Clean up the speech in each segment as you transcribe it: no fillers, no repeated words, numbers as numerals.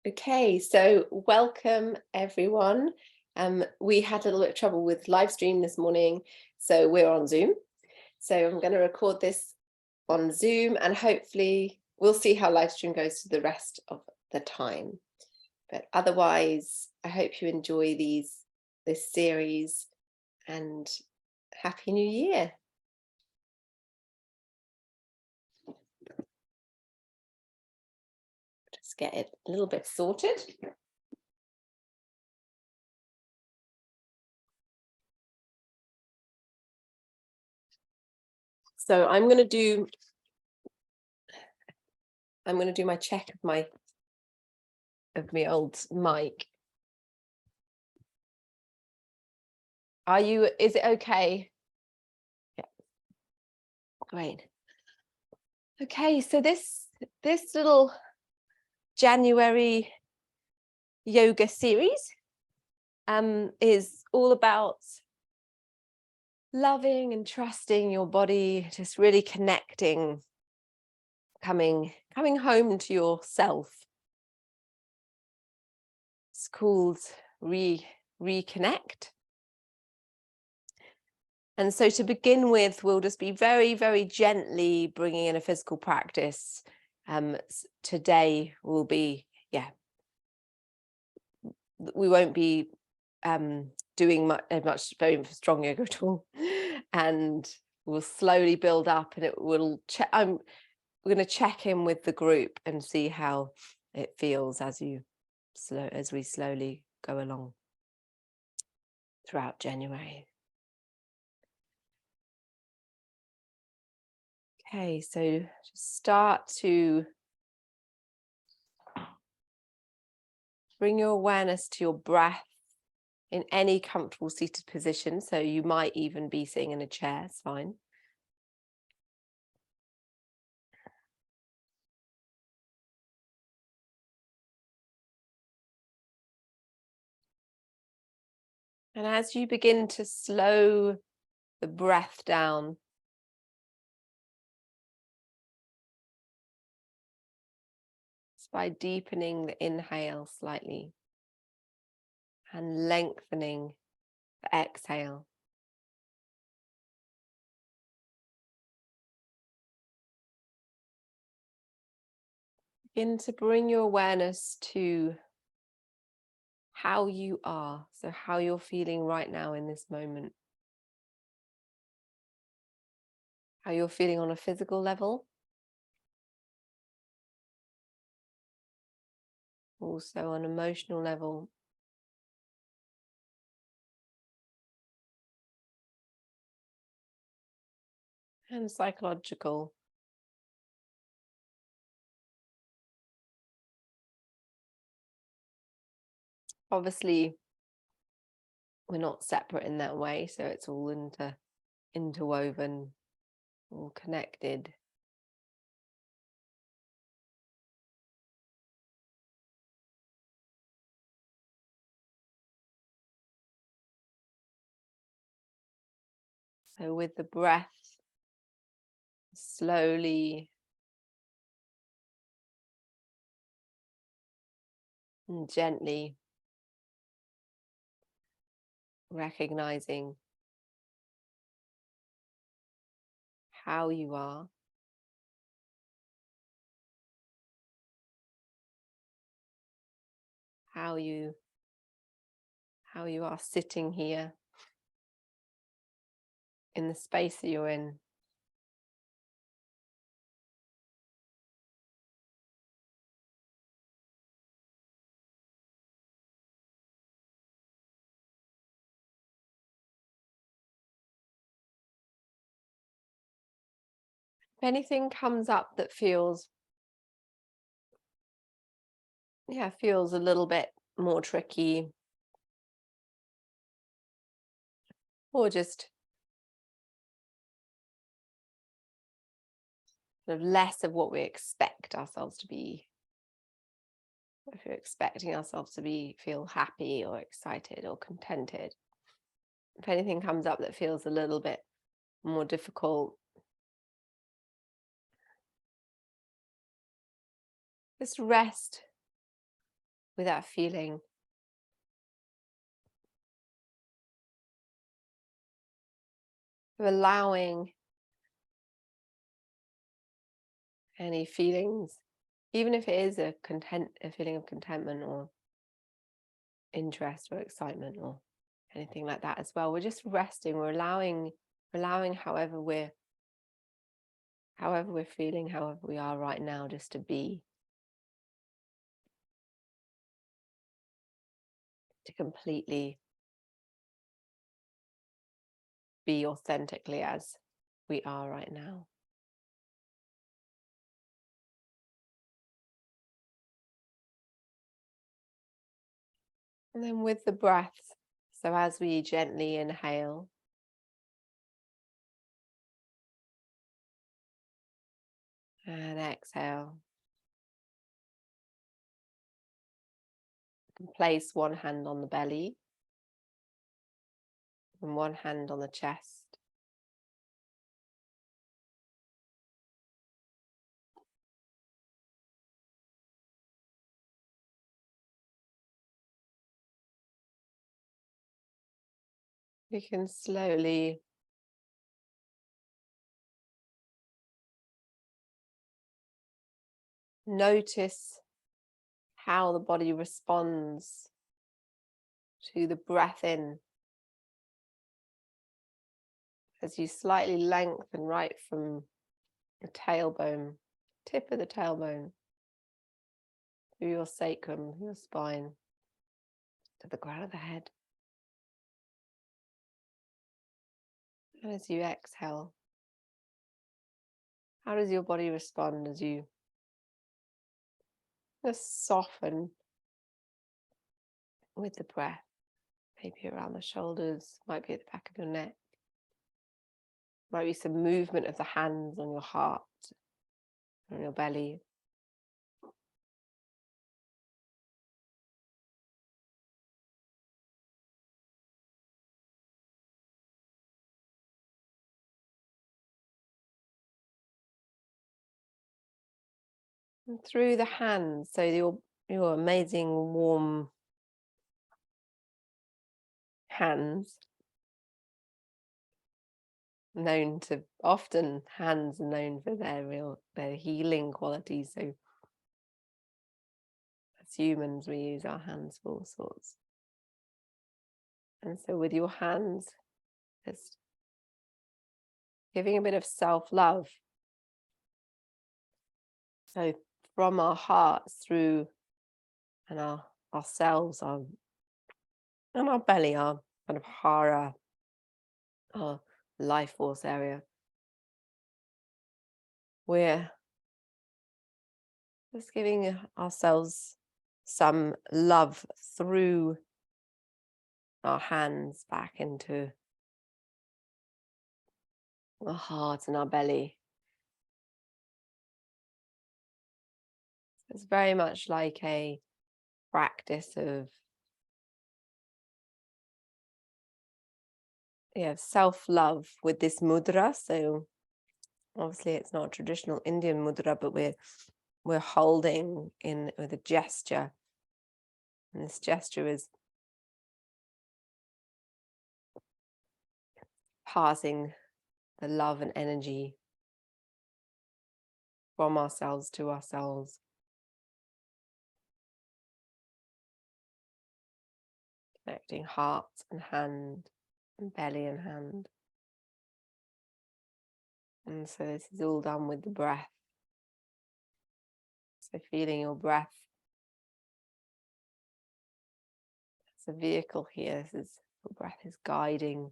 Okay, so welcome everyone. We had a little bit of trouble with live stream this morning, so we're on Zoom. So I'm going to record this on Zoom and hopefully we'll see how live stream goes for the rest of the time. But otherwise, I hope you enjoy this series and Happy New Year. Just get it a little bit sorted. So I'm going to do my check of my old mic. Is it okay? Yeah. Great. Okay, so this little January yoga series is all about loving and trusting your body, just really connecting, coming home to yourself. It's called ReConnect. And so to begin with, we'll just be very, very gently bringing in a physical practice. Today will be, we won't be doing much very strong yoga at all. And we'll slowly build up and it will we're going to check in with the group and see how it feels as we slowly go along throughout January. Okay, so just start to bring your awareness to your breath in any comfortable seated position. So you might even be sitting in a chair, it's fine. And as you begin to slow the breath down, by deepening the inhale slightly and lengthening the exhale. Begin to bring your awareness to how you are, so how you're feeling right now in this moment. How you're feeling on a physical level. Also on an emotional level. And psychological. Obviously, we're not separate in that way, so it's all interwoven, all connected. So with the breath, slowly and gently recognizing how you are, how you are sitting here in the space that you're in. If anything comes up that feels a little bit more tricky, or just sort of less of what we expect ourselves to be. If you're expecting ourselves to feel happy or excited or contented. If anything comes up that feels a little bit more difficult, just rest with that feeling. Of allowing any feelings, even if it is a feeling of contentment or interest or excitement or anything like that as well. We're just resting. We're allowing however we're feeling, however we are right now, just to be, to completely be authentically as we are right now. And then with the breath, so as we gently inhale, and exhale, you can place one hand on the belly and one hand on the chest. You can slowly notice how the body responds to the breath in as you slightly lengthen right from the tailbone, tip of the tailbone, through your sacrum, your spine, to the crown of the head. And as you exhale, how does your body respond as you just soften with the breath? Maybe around the shoulders, might be at the back of your neck, might be some movement of the hands on your heart, on your belly. And through the hands, so your amazing warm hands, hands are known for their healing qualities. So as humans, we use our hands for all sorts. And so with your hands, just giving a bit of self-love. So from our hearts through and ourselves, and our belly, our kind of hara, our life force area, we're just giving ourselves some love through our hands back into our heart and our belly. It's very much like a practice of self-love with this mudra. So obviously it's not a traditional Indian mudra, but we're holding in with a gesture. And this gesture is passing the love and energy from ourselves to ourselves. Connecting heart and hand, and belly and hand. And so this is all done with the breath. So feeling your breath as a vehicle here. Your breath is guiding.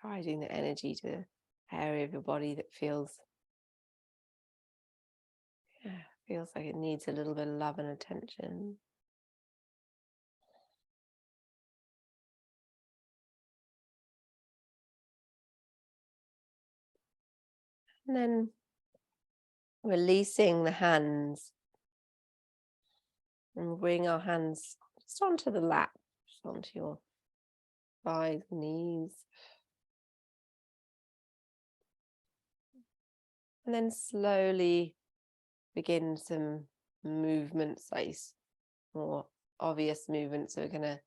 Guiding the energy to the area of your body that feels like it needs a little bit of love and attention. And then releasing the hands and bring our hands just onto the lap, just onto your thighs, knees. And then slowly begin some movements, like more obvious movements. So we're going to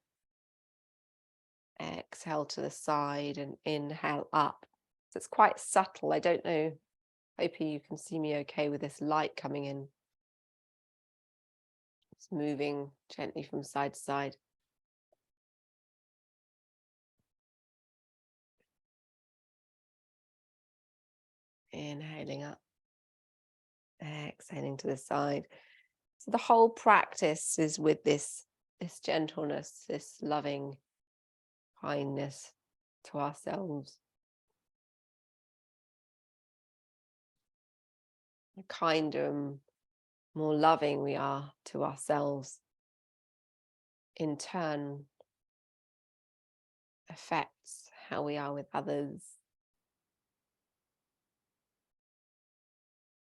exhale to the side and inhale up. So it's quite subtle. I don't know. Hoping you can see me okay with this light coming in. It's moving gently from side to side. Inhaling up, exhaling to the side. So the whole practice is with this gentleness, this loving kindness to ourselves. The kinder and more loving we are to ourselves, in turn affects how we are with others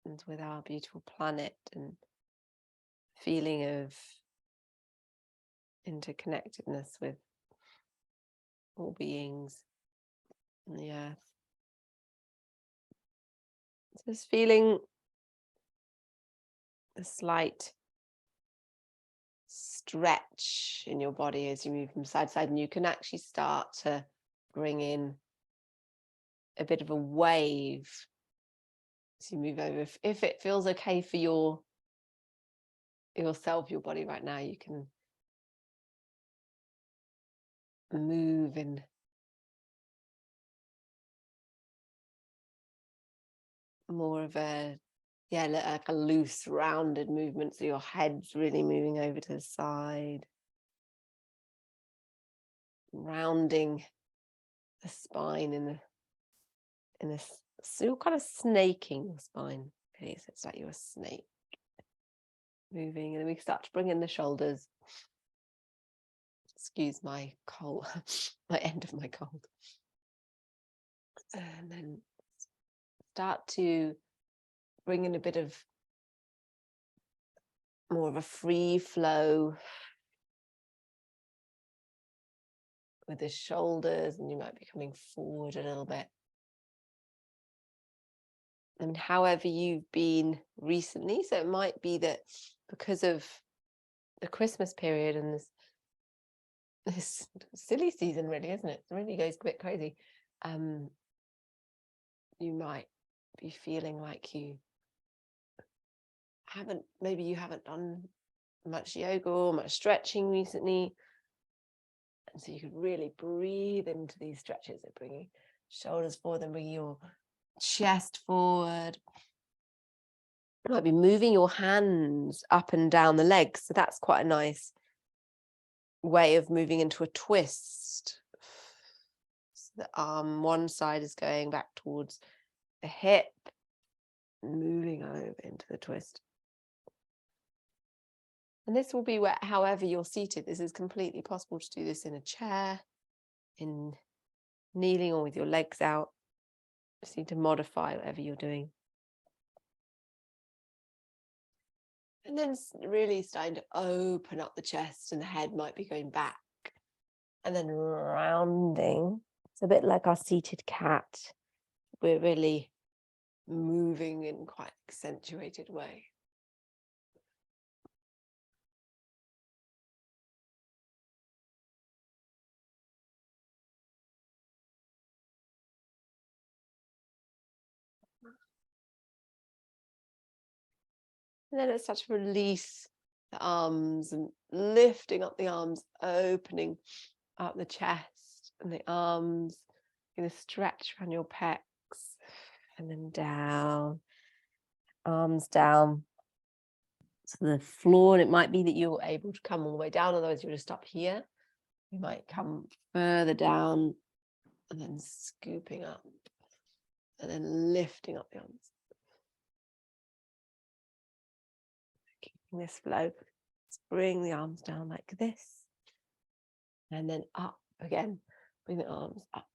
and with our beautiful planet, and feeling of interconnectedness with all beings on the earth. Just feeling a slight stretch in your body as you move from side to side, and you can actually start to bring in a bit of a wave as you move over. If it feels okay for yourself, your body right now, you can move in more of a like a loose rounded movement, so your head's really moving over to the side, rounding the spine in this, so you're kind of snaking the spine, okay? So it's like you're a snake moving, and then we start to bring in the shoulders. Excuse my cold, my end of my cold. And then start to bring in a bit of more of a free flow with the shoulders, and you might be coming forward a little bit. I mean, however you've been recently, so it might be that because of the Christmas period and this silly season, really, isn't it? It really goes a bit crazy. You might be feeling like you haven't done much yoga or much stretching recently, and so you could really breathe into these stretches of bringing shoulders forward and bringing your chest forward. You might be moving your hands up and down the legs, so that's quite a nice way of moving into a twist. So the arm, one side is going back towards the hip, moving over into the twist. And this will be however you're seated. This is completely possible to do this in a chair, in kneeling, or with your legs out. Just need to modify whatever you're doing. And then really starting to open up the chest, and the head might be going back. And then rounding. It's a bit like our seated cat. We're really moving in quite an accentuated way. And then it's such a release the arms and lifting up the arms, opening up the chest and the arms. You're going to stretch around your pecs and then down, arms down to the floor. And it might be that you're able to come all the way down, otherwise you'll just stop here. You might come further down and then scooping up and then lifting up the arms. Keeping this flow. Let's bring the arms down like this. And then up again. Bring the arms up.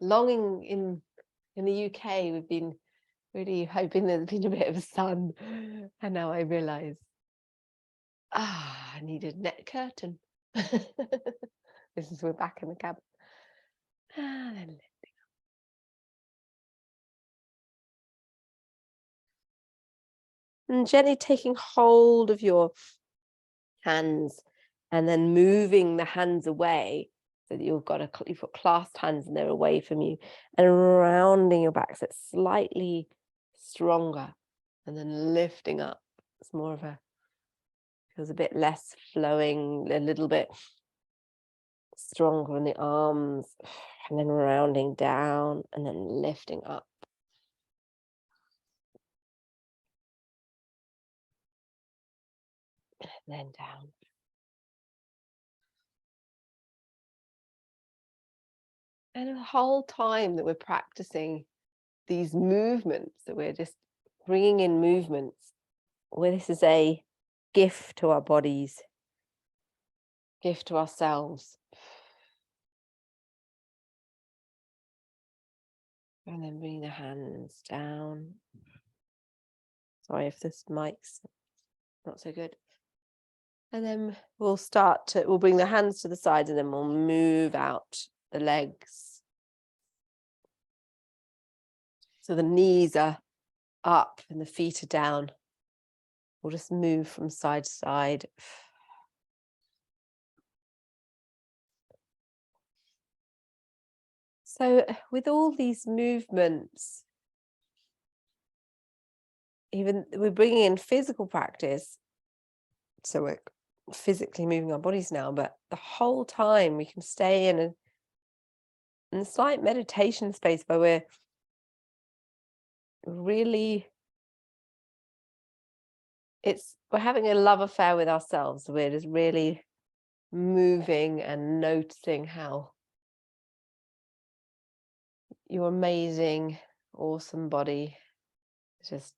Longing in the UK, we've been really hoping there's been a bit of sun. And now I realise, I need a net curtain. We're back in the cabin. And then lifting. And gently taking hold of your hands and then moving the hands away so that you've got clasped hands and they're away from you, and rounding your back so it's slightly stronger, and then lifting up. It's more of feels a bit less flowing, a little bit stronger in the arms, and then rounding down and then lifting up. And then down. And the whole time that we're practicing these movements, that we're just bringing in movements, where this is a gift to our bodies, gift to ourselves. And then bring the hands down. Sorry if this mic's not so good. And then we'll bring the hands to the sides, and then we'll move out the legs. So the knees are up and the feet are down. We'll just move from side to side. So with all these movements, even we're bringing in physical practice. So we're physically moving our bodies now, but the whole time we can stay in a slight meditation space where we're really, we're having a love affair with ourselves. We're just really moving and noticing how your amazing, awesome body just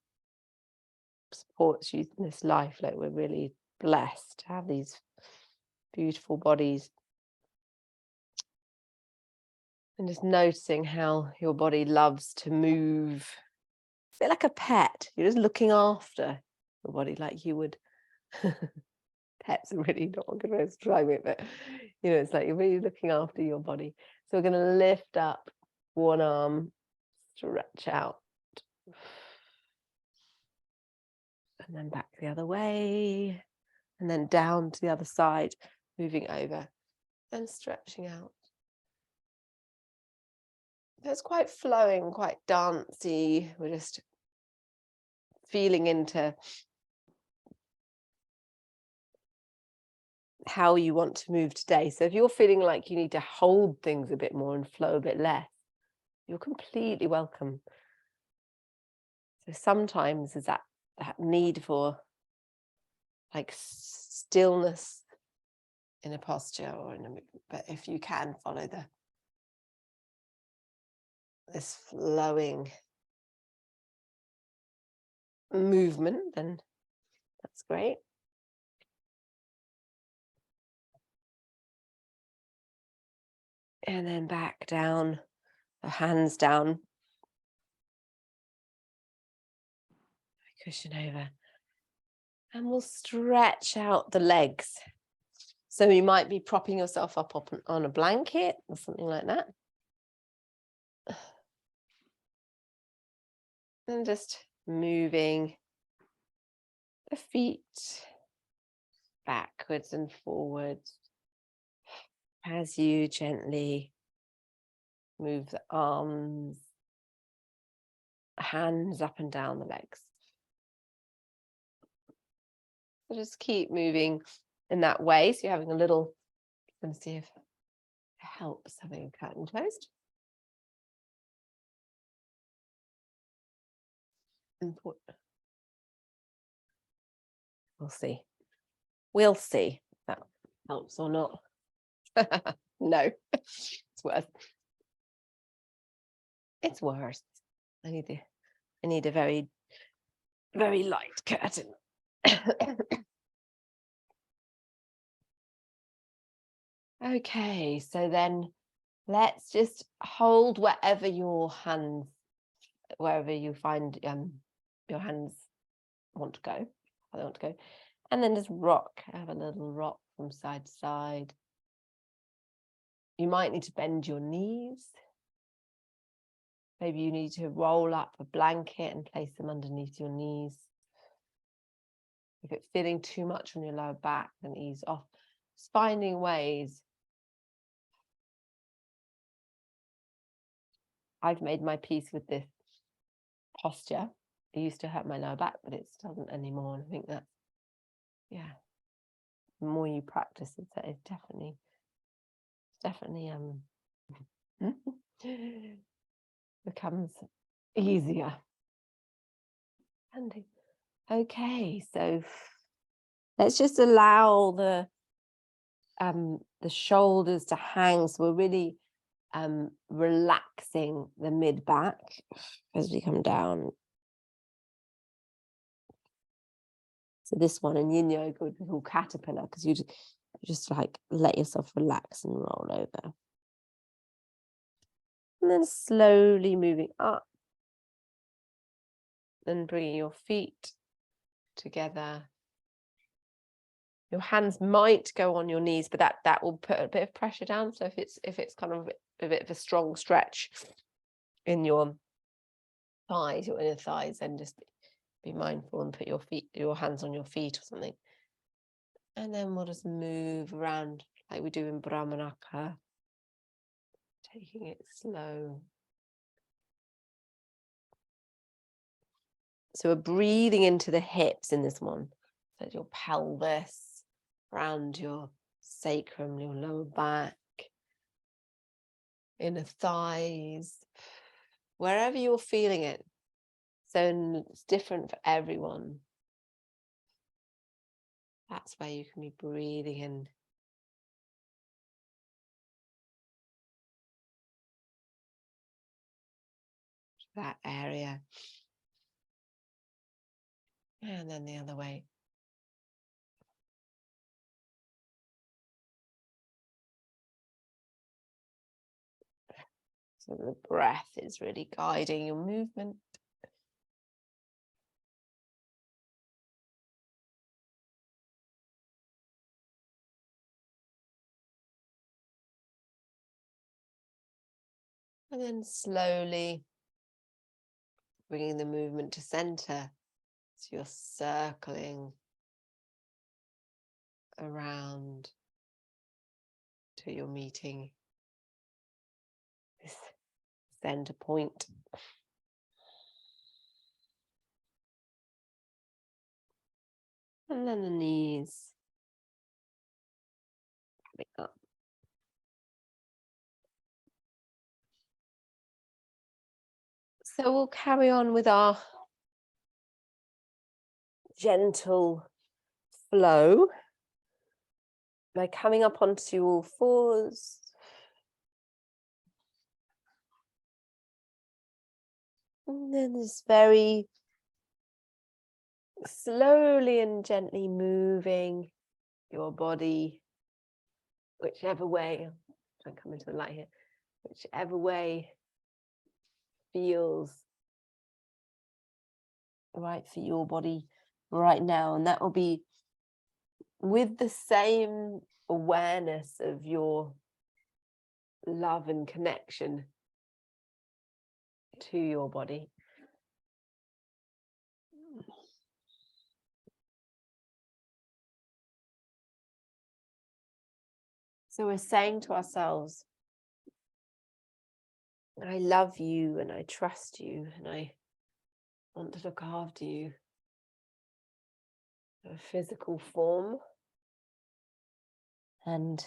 supports you in this life. Like, we're really blessed to have these beautiful bodies. And just noticing how your body loves to move. A bit like a pet. You're just looking after your body like you would. Pets are really not a good way to describe it, but it's like you're really looking after your body. So we're going to lift up one arm, stretch out, and then back the other way, and then down to the other side, moving over and stretching out. So it's quite flowing, quite dancey. We're just feeling into how you want to move today. So if you're feeling like you need to hold things a bit more and flow a bit less, you're completely welcome. So sometimes there's that need for like stillness in a posture or in a movement, but if you can follow this flowing movement, then that's great. And then back down, the hands down, cushion over, and we'll stretch out the legs. So you might be propping yourself up on a blanket or something like that. And just moving the feet backwards and forwards as you gently move the arms, hands up and down the legs. So just keep moving in that way. So you're having a little, I'm going to see if it helps having a curtain closed. We'll see. We'll see if that helps or not. No, it's worse. It's worse. I need a very, very light curtain. Okay, so then let's just hold wherever you find your hands want to go, how they want to go, and then just rock. Have a little rock from side to side. You might need to bend your knees. Maybe you need to roll up a blanket and place them underneath your knees. If it's feeling too much on your lower back, then ease off. Just finding ways. I've made my peace with this posture. It used to hurt my lower back, but it doesn't anymore. And I think that's, yeah, the more you practice it, it's definitely becomes easier. Okay, so let's just allow the shoulders to hang. So we're really relaxing the mid back as we come down. So this one in yin yoga would be called caterpillar, because you just like let yourself relax and roll over. And then slowly moving up. Then bringing your feet together. Your hands might go on your knees, but that will put a bit of pressure down. So if it's kind of a bit of a strong stretch in your thighs, your inner thighs, then just be mindful and put your hands on your feet or something. And then we'll just move around like we do in Brahmanaka, taking it slow. So we're breathing into the hips in this one. So your pelvis, around your sacrum, your lower back, inner thighs, wherever you're feeling it. So it's different for everyone. That's where you can be breathing in. That area. And then the other way. So the breath is really guiding your movement. And then slowly bringing the movement to center. So you're circling around till you're meeting this center point. And then the knees coming up. So we'll carry on with our gentle flow by coming up onto all fours. And then just very slowly and gently moving your body, whichever way, I'm trying to come into the light here, whichever way feels right for your body right now. And that will be with the same awareness of your love and connection to your body. So we're saying to ourselves, I love you and I trust you and I want to look after you. A physical form and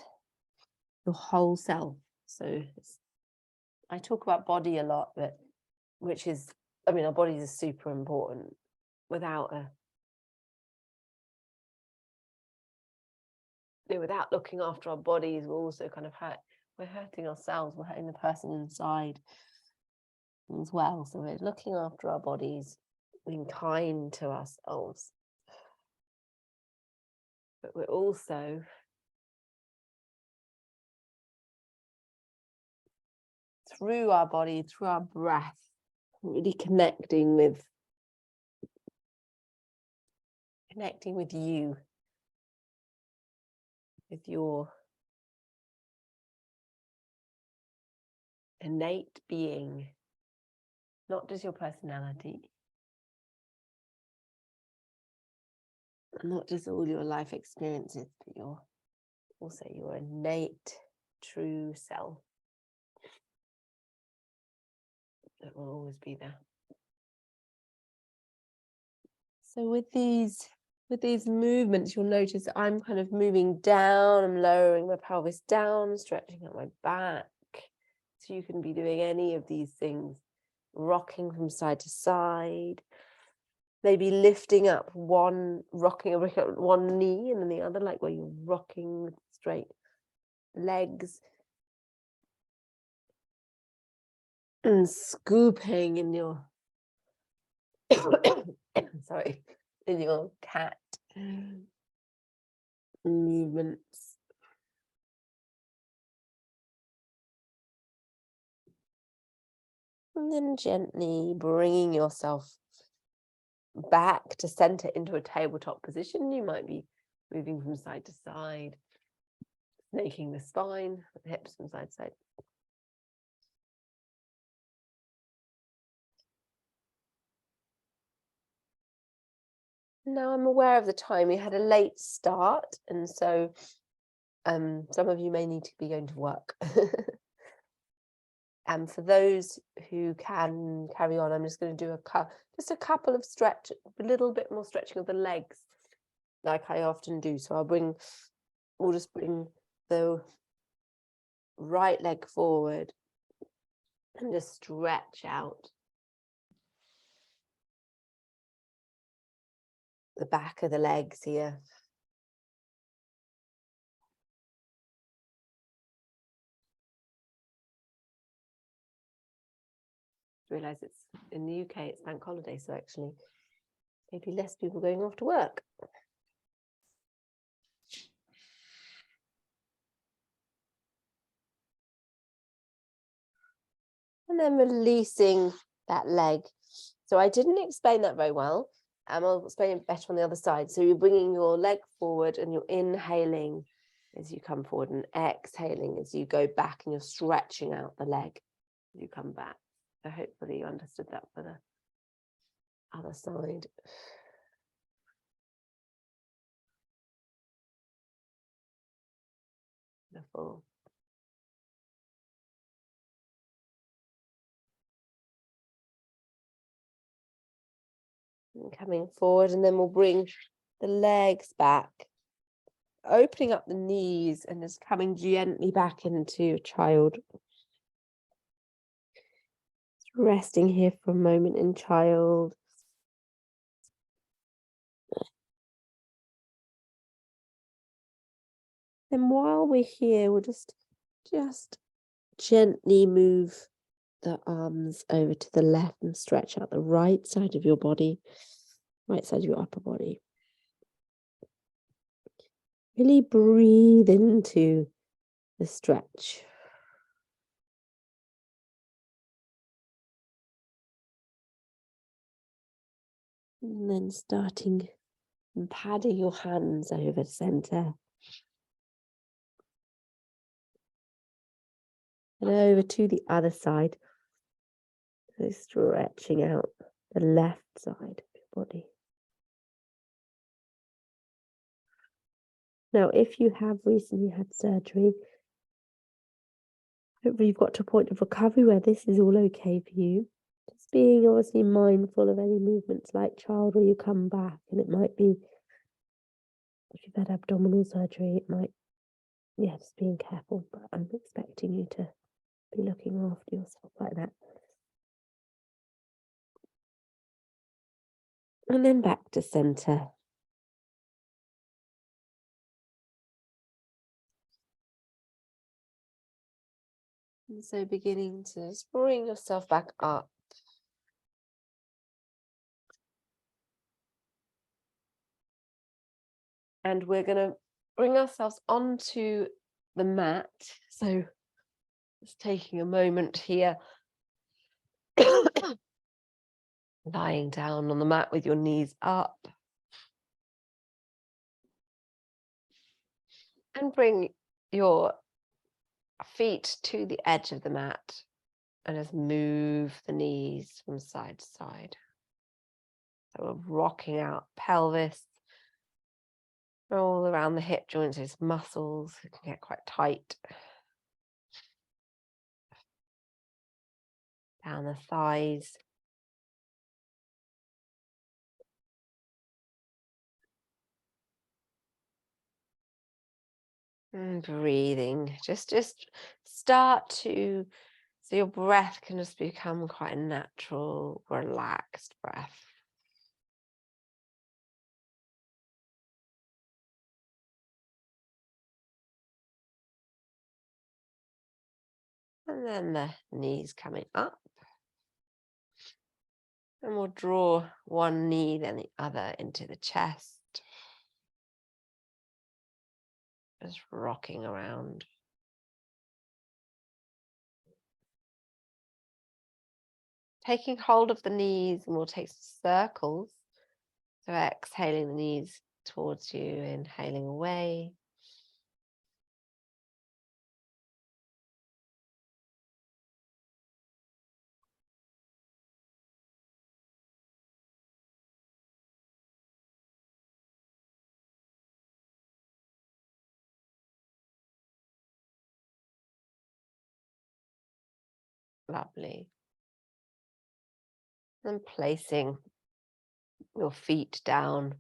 your whole self. So I talk about body a lot, but our bodies are super important. Without looking after our bodies, we're also kind of hurting ourselves, we're hurting the person inside as well. So we're looking after our bodies, being kind to ourselves. But we're also through our body, through our breath, really connecting with you, with your innate being, not just your personality, not just all your life experiences, but also your innate true self that will always be there. So with these movements, you'll notice that I'm kind of moving down, I'm lowering my pelvis down, stretching out my back. So you can be doing any of these things, rocking from side to side, maybe lifting up rocking one knee and then the other, like where you're rocking with straight legs. And scooping in your sorry, in your cat movements. And then gently bringing yourself back to center into a tabletop position. You might be moving from side to side, snaking the spine, the hips from side to side. Now I'm aware of the time. We had a late start, and so some of you may need to be going to work. And for those who can carry on, I'm just going to do just a couple of a little bit more stretching of the legs, like I often do. So we'll just bring the right leg forward and just stretch out the back of the legs here. Realize it's in the UK, it's bank holiday, so actually maybe less people going off to work. And then releasing that leg. So I didn't explain that very well. I'll explain it better on the other side. So you're bringing your leg forward and you're inhaling as you come forward and exhaling as you go back, and you're stretching out the leg as you come back. So hopefully you understood that for the other side. Beautiful. And coming forward, and then we'll bring the legs back, opening up the knees and just coming gently back into child. Resting here for a moment in child. Then while we're here, we'll just gently move the arms over to the left and stretch out the right side of your body, right side of your upper body. Really breathe into the stretch. And then starting and padding your hands over the center. And over to the other side. So stretching out the left side of your body. Now, if you have recently had surgery, hopefully you've got to a point of recovery where this is all okay for you. Just being obviously mindful of any movements like child where you come back, and it might be, if you've had abdominal surgery, it might, just being careful, but I'm expecting you to be looking after yourself like that. And then back to center. And so beginning to just bring yourself back up. And we're going to bring ourselves onto the mat. So just taking a moment here. Lying down on the mat with your knees up. And bring your feet to the edge of the mat. And just move the knees from side to side. So we're rocking out pelvis all around the hip joints. Those muscles can get quite tight. Down the thighs. And breathing. Just start to, so your breath can just become quite a natural, relaxed breath. And then the knees coming up. And we'll draw one knee, then the other into the chest. Just rocking around. Taking hold of the knees, and we'll take circles. So exhaling the knees towards you, inhaling away. Lovely. And placing your feet down.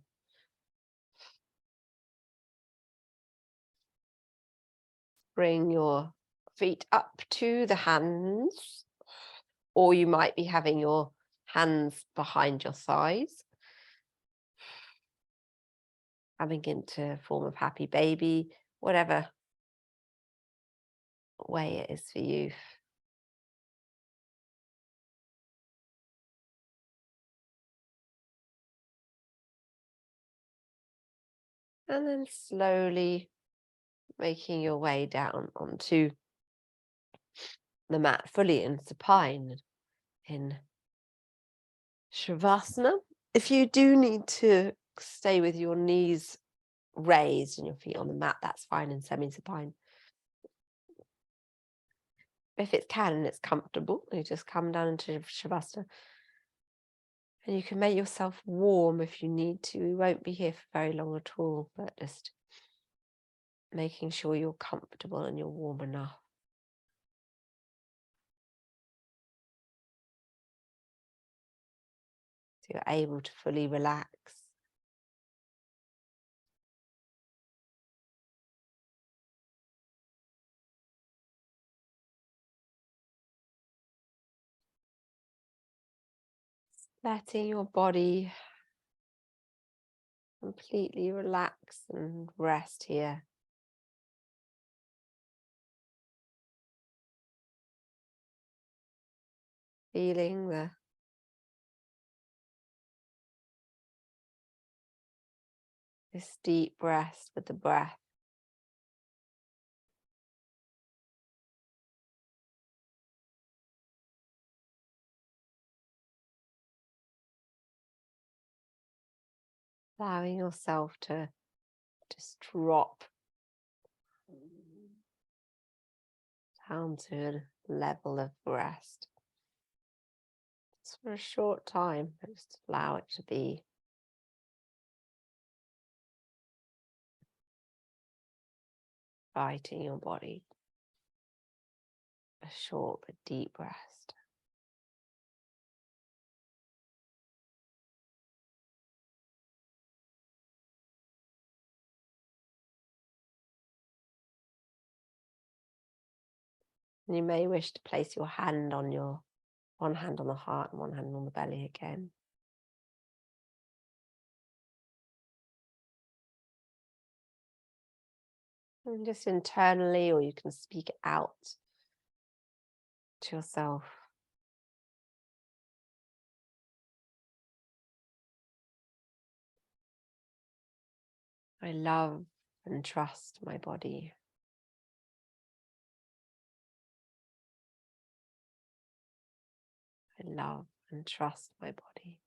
Bring your feet up to the hands, or you might be having your hands behind your thighs. Coming into a form of happy baby, whatever way it is for you. And then slowly making your way down onto the mat, fully in supine, in Shavasana. If you do need to stay with your knees raised and your feet on the mat, that's fine in semi-supine. If it can and it's comfortable, you just come down into Shavasana. And you can make yourself warm if you need to. We won't be here for very long at all, but just making sure you're comfortable and you're warm enough. So you're able to fully relax. Letting your body completely relax and rest here. Feeling this deep rest with the breath. Allowing yourself to just drop down to a level of rest. Just for a short time, just allow it to be. Inviting your body a short but deep rest. And you may wish to place your hand on one hand on the heart and one hand on the belly again. And just internally, or you can speak it out to yourself. I love and trust my body. I love and trust my body.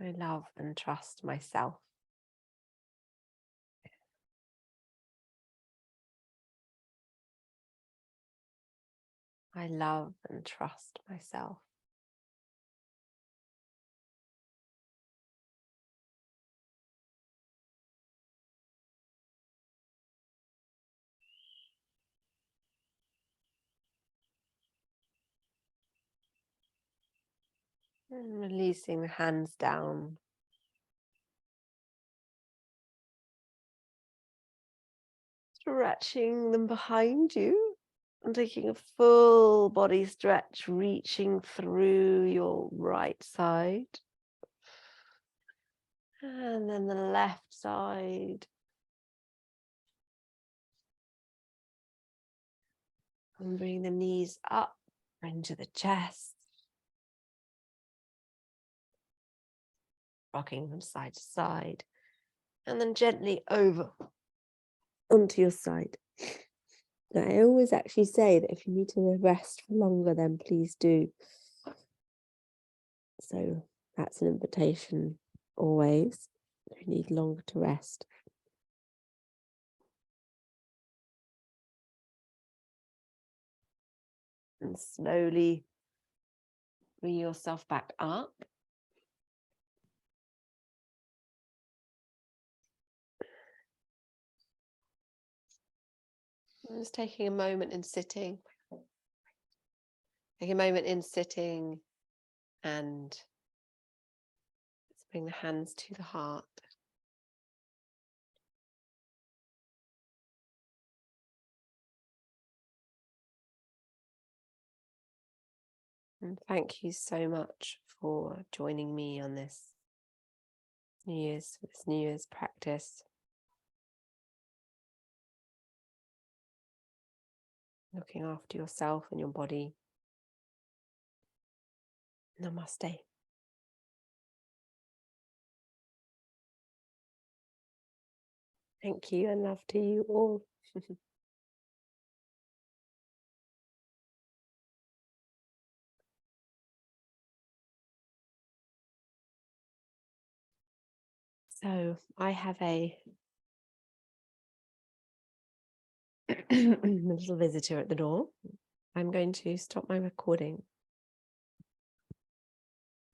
I love and trust myself. I love and trust myself. And releasing the hands down. Stretching them behind you and taking a full body stretch, reaching through your right side. And then the left side. And bring the knees up into the chest. Rocking from side to side. And then gently over onto your side. Now, I always actually say that if you need to rest for longer, then please do. So that's an invitation always. If you need longer to rest. And slowly bring yourself back up. I'm just taking a moment in sitting. Take a moment in sitting and let's bring the hands to the heart. And thank you so much for joining me on this New Year's practice. Looking after yourself and your body. Namaste. Thank you and love to you all. So I have a little visitor at the door. I'm going to stop my recording